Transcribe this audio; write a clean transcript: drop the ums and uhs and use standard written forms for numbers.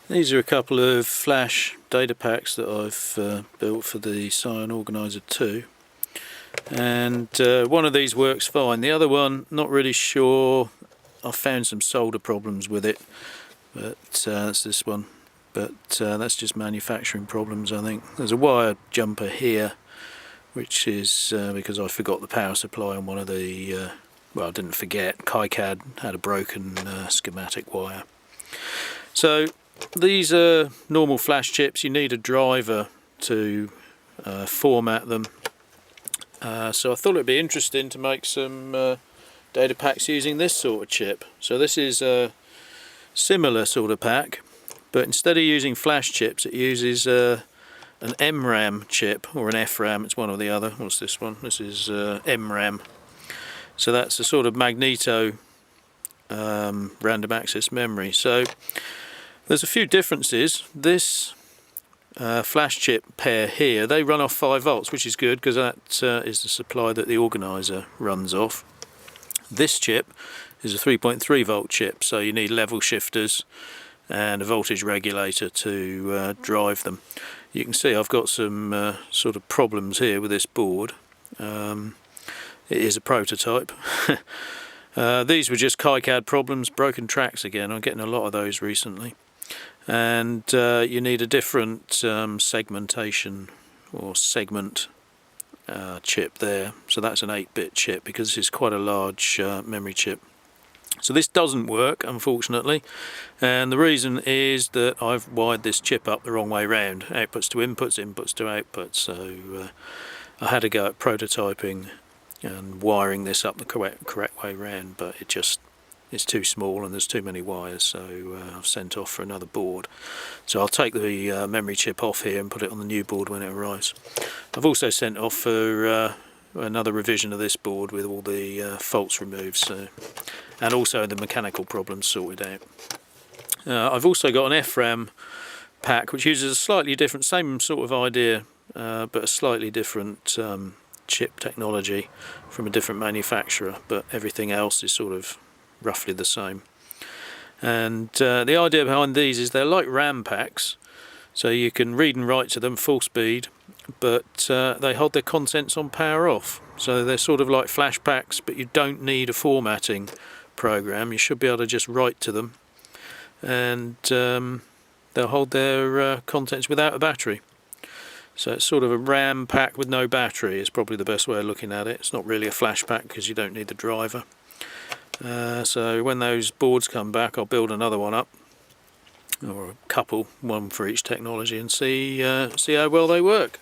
These are a couple of flash data packs that I've built for the Psion Organiser 2, and one of these works fine. The other one, not really sure. I found some solder problems with it, but that's this one. But that's just manufacturing problems, I think. There's a wire jumper here, which is because I forgot the power supply on one of the, well, I didn't forget, KiCad had a broken schematic wire. So these are normal flash chips. You need a driver to format them. So I thought it'd be interesting to make some data packs using this sort of chip. So this is a similar sort of pack, but instead of using flash chips, it uses an MRAM chip or an FRAM. It's one or the other. What's this one? This is MRAM. So that's a sort of magneto random access memory. So there's a few differences. This flash chip pair here, they run off 5 volts, which is good because that is the supply that the organiser runs off. This chip is a 3.3 volt chip, so you need level shifters and a voltage regulator to drive them. You can see I've got some sort of problems here with this board. It is a prototype. These were just KiCad problems, broken tracks again. I'm getting a lot of those recently. And you need a different segmentation or segment chip there. So that's an 8-bit chip because this is quite a large memory chip. So this doesn't work, unfortunately, and the reason is that I've wired this chip up the wrong way round. Outputs to inputs, inputs to outputs. So I had to go at prototyping and wiring this up the correct way round, but it's too small and there's too many wires, so I've sent off for another board. So I'll take the memory chip off here and put it on the new board when it arrives. I've also sent off for another revision of this board with all the faults removed, so, and also the mechanical problems sorted out. I've also got an FRAM pack which uses a slightly different, same sort of idea, but a slightly different chip technology from a different manufacturer, but everything else is sort of roughly the same. And the idea behind these is they're like RAM packs, so you can read and write to them full speed, but they hold their contents on power off. So they're sort of like flash packs, but you don't need a formatting program. You should be able to just write to them, and they'll hold their contents without a battery. So it's sort of a RAM pack with no battery is probably the best way of looking at it. It's not really a flash pack because you don't need the driver. So when those boards come back, I'll build another one up, or a couple, one for each technology, and see how well they work.